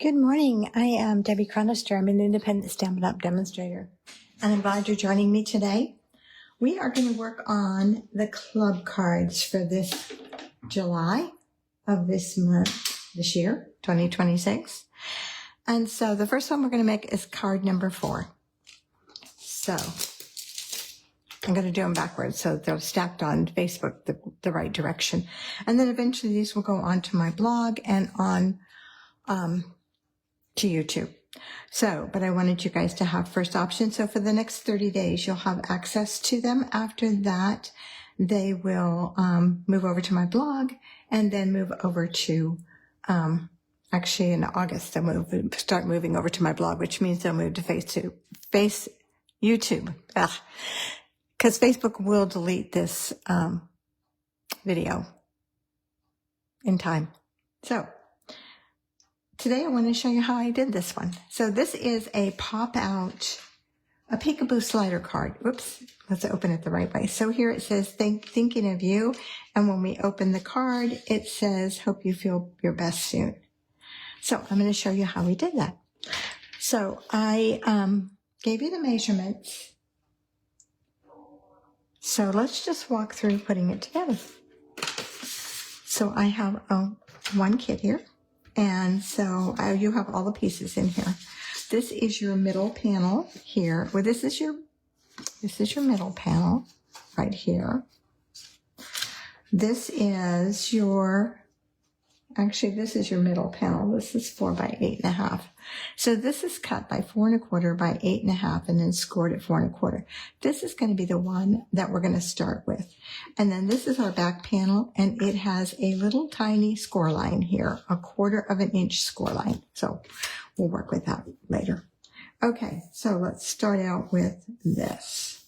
Good morning. I am Debbie Cronister. I'm an independent Stampin' Up! Demonstrator, and I'm glad you're joining me today. We are going to work on the club cards for this July of this month, this year, 2026. And so the first one we're going to make is card number 4. So I'm going to do them backwards so they're stacked on Facebook the right direction. And then eventually these will go onto my blog and on to YouTube. So, but I wanted you guys to have first option. So for the next 30 days, you'll have access to them. After that, they will move over to my blog and then move over to, actually in August, they'll start moving over to my blog, which means they'll move to YouTube. Because Facebook will delete this video in time. So today I want to show you how I did this one. So this is a pop-out, a peekaboo slider card. Whoops, let's open it the right way. So here it says, thinking of you. And when we open the card, it says, hope you feel your best soon. So I'm going to show you how we did that. So I gave you the measurements. So let's just walk through putting it together. So I have one kit here. And so you have all the pieces in here. This is your middle panel here. Well, this is your middle panel right here. This is your middle panel. This is 4 by 8.5. So this is cut by 4 1/4 by 8.5 and then scored at 4 1/4. This is going to be the one that we're going to start with. And then this is our back panel, and it has a little tiny score line here, 1/4 of an inch score line. So we'll work with that later. Okay, so let's start out with this.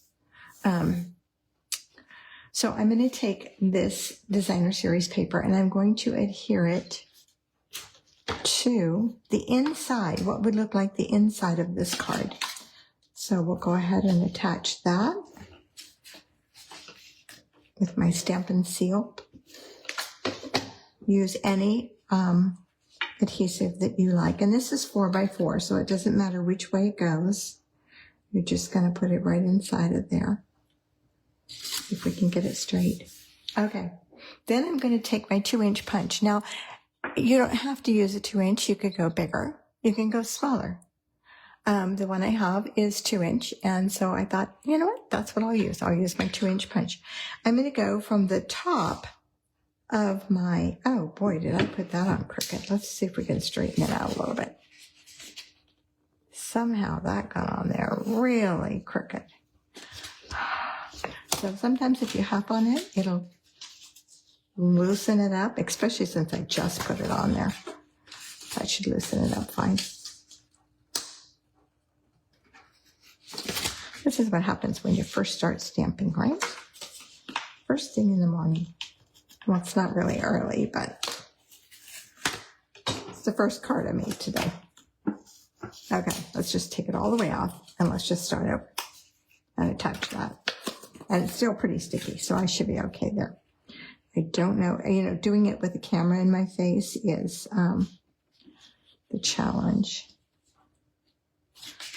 So I'm going to take this designer series paper and I'm going to adhere it to the inside, what would look like the inside of this card. So we'll go ahead and attach that with my Stampin' Seal. Use any adhesive that you like. And this is 4 by 4, so it doesn't matter which way it goes. You're just going to put it right inside of there. See if we can get it straight. Okay, then I'm going to take my 2-inch punch. Now, you don't have to use a 2-inch. You could go bigger. You can go smaller. The one I have is 2-inch, and so I thought, you know what? That's what I'll use. I'll use my 2-inch punch. I'm going to go from the top of my, oh boy, did I put that on crooked. Let's see if we can straighten it out a little bit. Somehow that got on there really crooked. So sometimes if you hop on it, it'll loosen it up, especially since I just put it on there. That should loosen it up fine. This is what happens when you first start stamping, right? First thing in the morning. Well, it's not really early, but it's the first card I made today. Okay, let's just take it all the way off and let's just start over and attach that. And it's still pretty sticky, so I should be okay there. I don't know, doing it with the camera in my face is the challenge.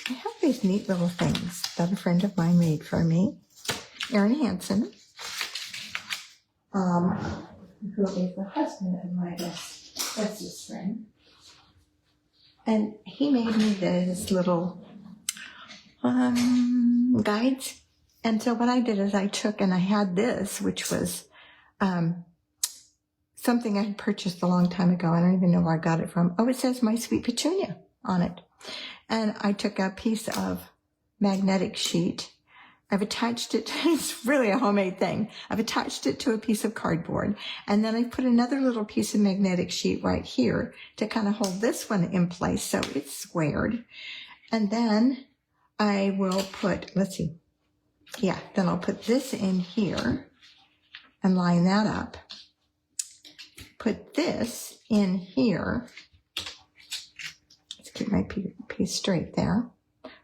I have these neat little things that a friend of mine made for me. Erin Hansen, who is the husband of my bestest friend. And he made me these little guides. And so what I did is I took and I had this, which was something I had purchased a long time ago. I don't even know where I got it from. Oh, it says My Sweet Petunia on it. And I took a piece of magnetic sheet. I've attached it, it's really a homemade thing. I've attached it to a piece of cardboard. And then I put another little piece of magnetic sheet right here to kind of hold this one in place so it's squared. And then I will put, let's see. Yeah, then I'll put this in here and line that up. Put this in here. Let's keep my piece straight there.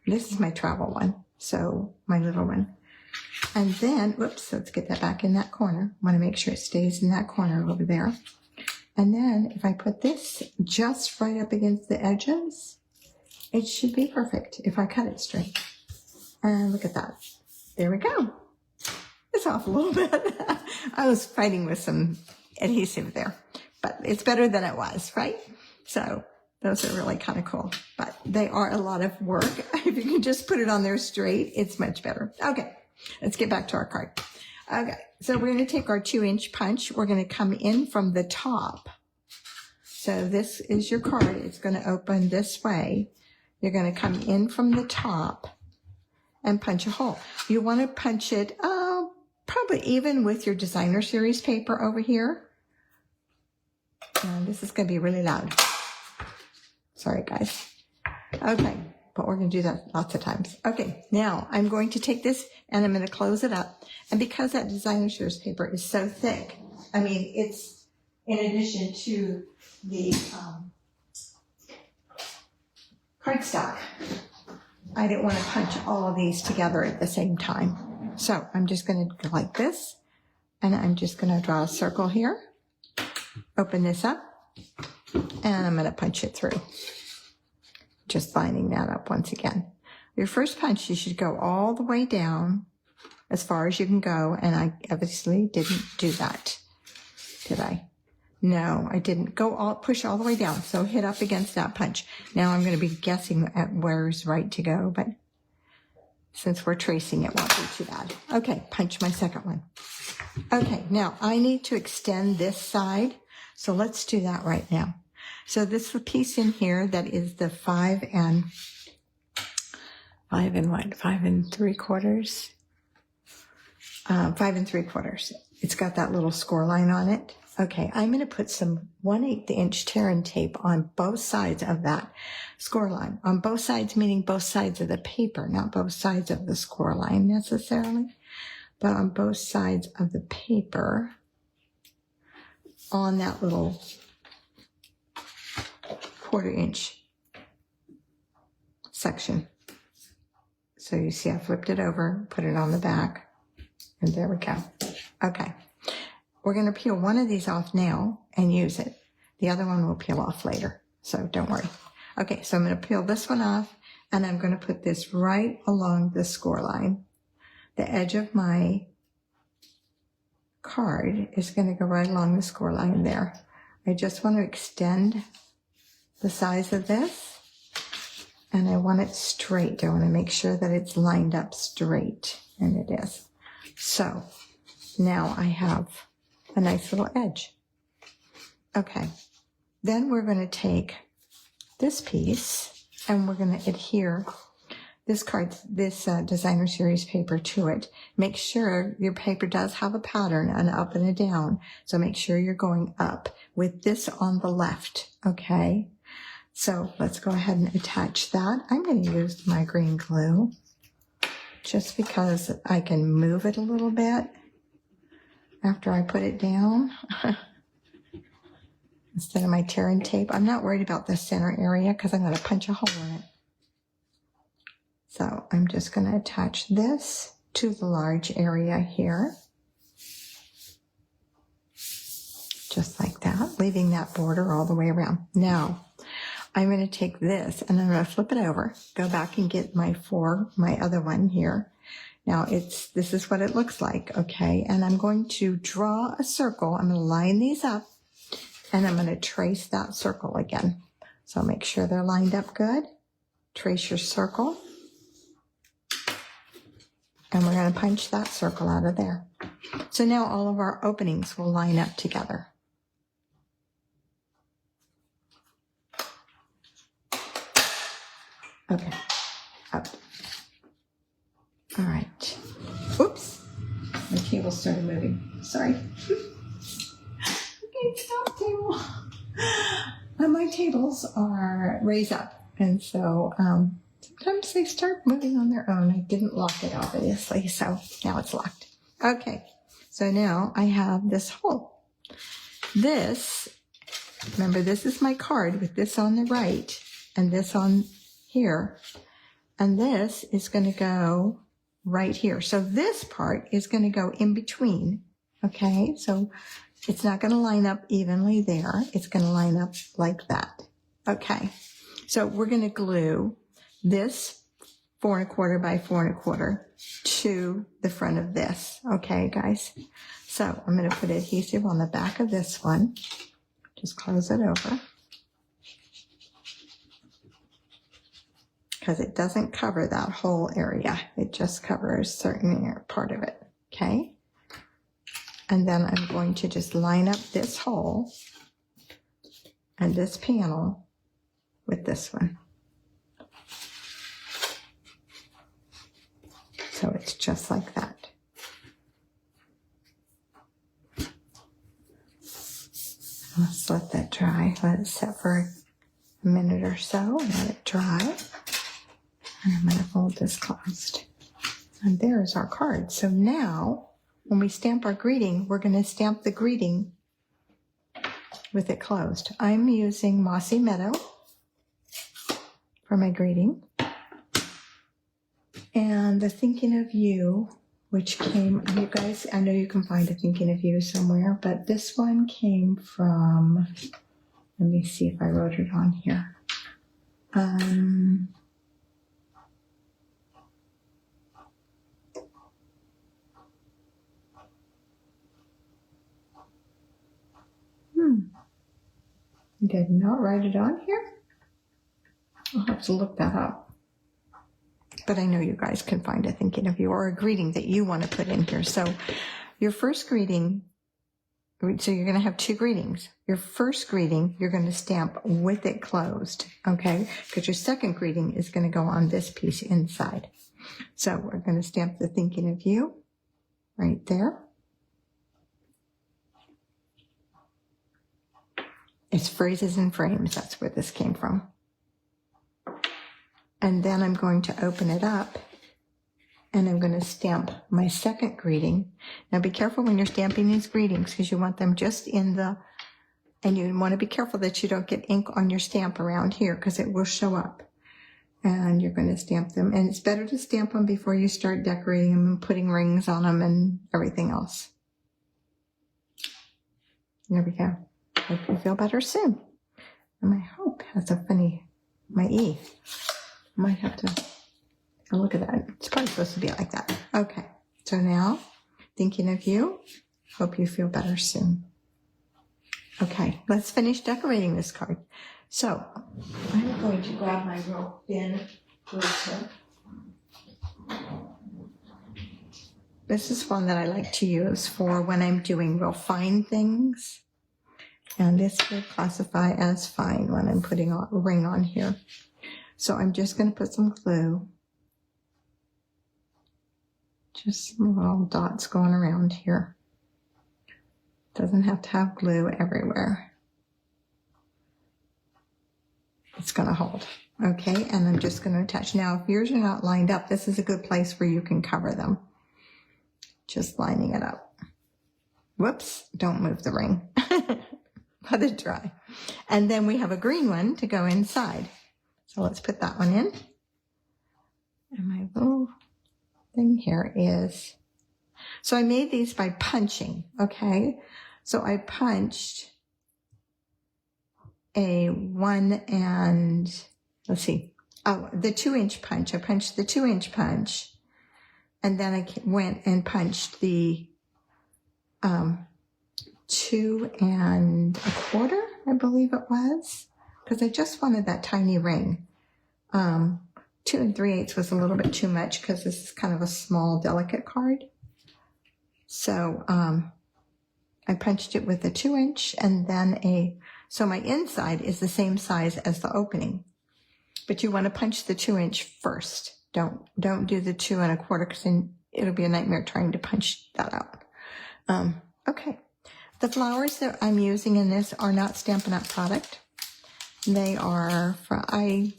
This is my travel one, so my little one. And then, whoops, let's get that back in that corner. Want to make sure it stays in that corner over there. And then if I put this just right up against the edges, it should be perfect if I cut it straight. And look at that. There we go. It's off a little bit. I was fighting with some adhesive there, but it's better than it was, right? So those are really kind of cool, but they are a lot of work. If you can just put it on there straight, it's much better. Okay, let's get back to our card. Okay, so we're going to take our 2-inch punch. We're going to come in from the top. So this is your card. It's going to open this way. You're going to come in from the top and punch a hole. You want to punch it probably even with your designer series paper over here. And this is going to be really loud. Sorry, guys. Okay, but we're going to do that lots of times. Okay, now I'm going to take this and I'm going to close it up. And because that designer series paper is so thick, I mean, it's in addition to the cardstock, I didn't want to punch all of these together at the same time. So I'm just going to go like this, and I'm just going to draw a circle here, open this up, and I'm going to punch it through. Just lining that up once again. Your first punch, you should go all the way down as far as you can go, and I obviously didn't do that, did I? No, I didn't. Push all the way down, so hit up against that punch. Now I'm going to be guessing at where's right to go, but since we're tracing, it won't be too bad. Okay, punch my second one. Okay, now I need to extend this side, so let's do that right now. So this piece in here that is the 5 and 3/4. 5 3/4. It's got that little score line on it. Okay, I'm going to put some 1/8 inch tear-in tape on both sides of that score line. On both sides, meaning both sides of the paper, not both sides of the score line necessarily, but on both sides of the paper on that little 1/4 inch section. So you see I flipped it over, put it on the back, and there we go. Okay. We're going to peel one of these off now and use it. The other one will peel off later, so don't worry. Okay, so I'm going to peel this one off, and I'm going to put this right along the score line. The edge of my card is going to go right along the score line there. I just want to extend the size of this, and I want it straight. I want to make sure that it's lined up straight, and it is. So now I have a nice little edge. Okay, then we're going to take this piece and we're going to adhere this designer series paper to it. Make sure your paper does have a pattern, an up and a down, so make sure you're going up with this on the left. Okay, so let's go ahead and attach that. I'm going to use my green glue just because I can move it a little bit after I put it down instead of my tear-in tape. I'm not worried about the center area because I'm going to punch a hole in it. So I'm just going to attach this to the large area here, just like that, leaving that border all the way around. Now I'm going to take this and I'm going to flip it over, go back and get my other one here. Now this is what it looks like, okay? And I'm going to draw a circle. I'm going to line these up and I'm going to trace that circle again. So make sure they're lined up good. Trace your circle. And we're going to punch that circle out of there. So now all of our openings will line up together. Okay, up. All right. Oops, my table started moving. Sorry. Okay, stop table. My tables are raised up, and so sometimes they start moving on their own. I didn't lock it, obviously, so now it's locked. Okay, so now I have this hole. Remember, this is my card with this on the right and this on here, and this is going to go right here. So this part is going to go in between. Okay, so It's not going to line up evenly there. It's going to line up like that. Okay. So we're going to glue this 4 1/4 by 4 1/4 to the front of this. Okay, guys. So I'm going to put adhesive on the back of this one. Just close it over. Because it doesn't cover that whole area. It just covers a certain part of it. Okay. And then I'm going to just line up this hole and this panel with this one. So it's just like that. Let's let that dry. Let it set for a minute or so. Let it dry. And I'm going to fold this closed. And there's our card. So now, when we stamp our greeting, we're going to stamp the greeting with it closed. I'm using Mossy Meadow for my greeting. And the Thinking of You, which came, you guys, I know you can find a Thinking of You somewhere, but this one came from, let me see if I wrote it on here. Did not write it on here. I'll have to look that up. But I know you guys can find a Thinking of You or a greeting that you want to put in here. So your first greeting, so you're going to have 2 greetings. Your first greeting, you're going to stamp with it closed, okay? Because your second greeting is going to go on this piece inside. So we're going to stamp the Thinking of You right there. It's Phrases and Frames. That's where this came from. And then I'm going to open it up and I'm going to stamp my second greeting. Now be careful when you're stamping these greetings because you want them just in the, and you want to be careful that you don't get ink on your stamp around here because it will show up. And you're going to stamp them. And it's better to stamp them before you start decorating them and putting rings on them and everything else. There we go. Hope you feel better soon. And my hope has a funny, my E. I might have to look at that. It's probably supposed to be like that. Okay. So now, Thinking of You. Hope you feel better soon. Okay. Let's finish decorating this card. So I'm going to grab my real thin glitter. This is one that I like to use for when I'm doing real fine things. And this would classify as fine when I'm putting a ring on here. So I'm just going to put some glue. Just some little dots going around here. Doesn't have to have glue everywhere. It's going to hold. Okay, and I'm just going to attach. Now, if yours are not lined up, this is a good place where you can cover them. Just lining it up. Whoops, don't move the ring. Let it dry. And then we have a green one to go inside. So let's put that one in. And my little thing here is, so I made these by punching, okay? So I punched a 1 and, let's see, oh, the 2-inch punch. I punched the 2-inch punch. And then I went and punched the 2 1/4, I believe it was, because I just wanted that tiny ring. 2 3/8 was a little bit too much because this is kind of a small, delicate card. So I punched it with a 2-inch and then so my inside is the same size as the opening. But you want to punch the 2-inch first. Don't do the 2 1/4 because then it'll be a nightmare trying to punch that out. Okay. The flowers that I'm using in this are not Stampin' Up! Product. They are I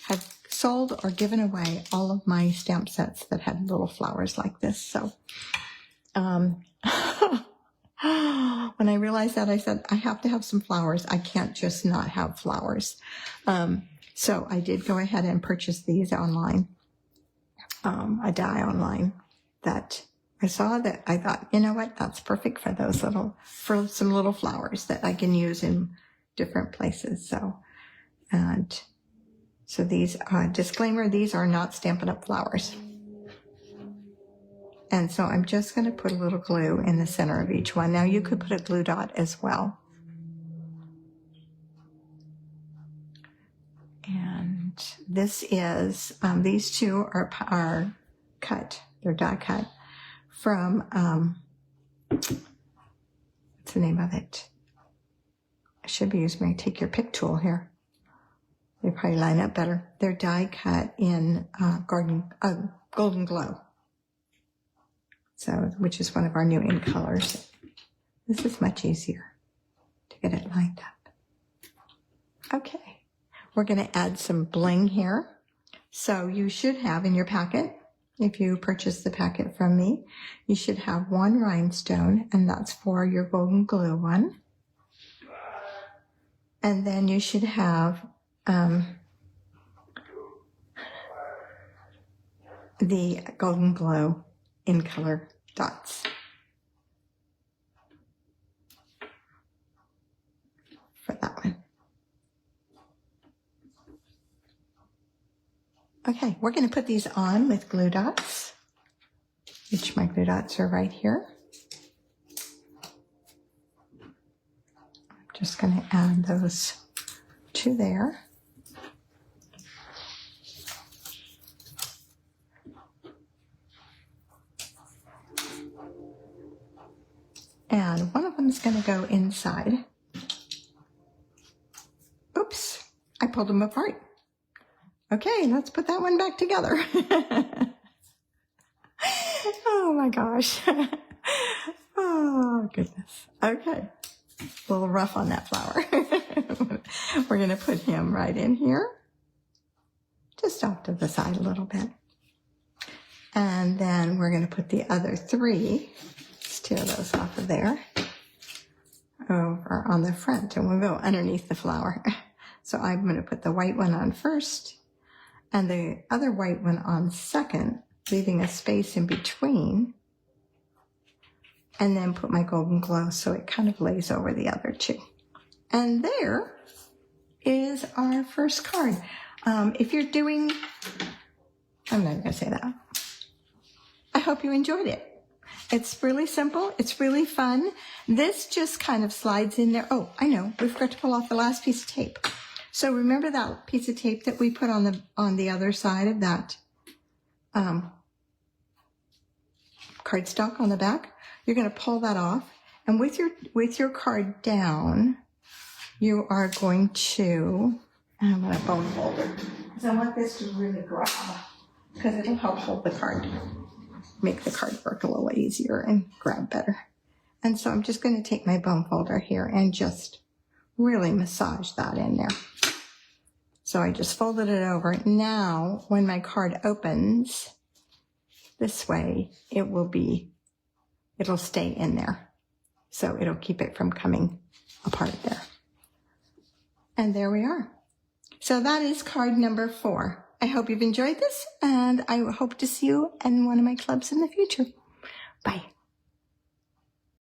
have sold or given away all of my stamp sets that had little flowers like this. So when I realized that, I said, I have to have some flowers. I can't just not have flowers. So I did go ahead and purchase these online, a die online that I saw that. I thought, you know what? That's perfect for for some little flowers that I can use in different places. So these, disclaimer, these are not Stampin' Up! Flowers. And so I'm just going to put a little glue in the center of each one. Now you could put a glue dot as well. And this is, these two are cut. They're die cut from, what's the name of it? I should be using my Take Your Pick tool here. They probably line up better. They're die cut in Golden Glow. So, which is one of our new in colors. This is much easier to get it lined up. Okay, we're going to add some bling here. So you should have in your packet, if you purchase the packet from me, you should have one rhinestone, and that's for your Golden Glue one. And then you should have the Golden Glow in color dots. For that one. Okay, we're going to put these on with glue dots, which my glue dots are right here. I'm just going to add those to there. And one of them is going to go inside. Oops, I pulled them apart. Okay, let's put that one back together. Oh my gosh. Oh goodness. Okay, a little rough on that flower. We're going to put him right in here, just off to the side a little bit. And then we're going to put the other three, let's tear those off of there, over on the front, and we'll go underneath the flower. So I'm going to put the white one on first and the other white one on second, leaving a space in between, and then put my Golden Glow so it kind of lays over the other two. And there is our first card. If you're doing, I'm not going to say that. I hope you enjoyed it. It's really simple. It's really fun. This just kind of slides in there. Oh, I know. We forgot to pull off the last piece of tape. So remember that piece of tape that we put on the other side of that cardstock on the back? You're going to pull that off, and with your card down, you are going to, I'm going to bone folder, because I want this to really grab, because it'll help hold the card, make the card work a little easier and grab better. And so I'm just going to take my bone folder here and just really massage that in there. So I just folded it over. Now, when my card opens this way, it'll stay in there. So it'll keep it from coming apart there. And there we are. So that is card number 4. I hope you've enjoyed this, and I hope to see you in one of my clubs in the future. Bye.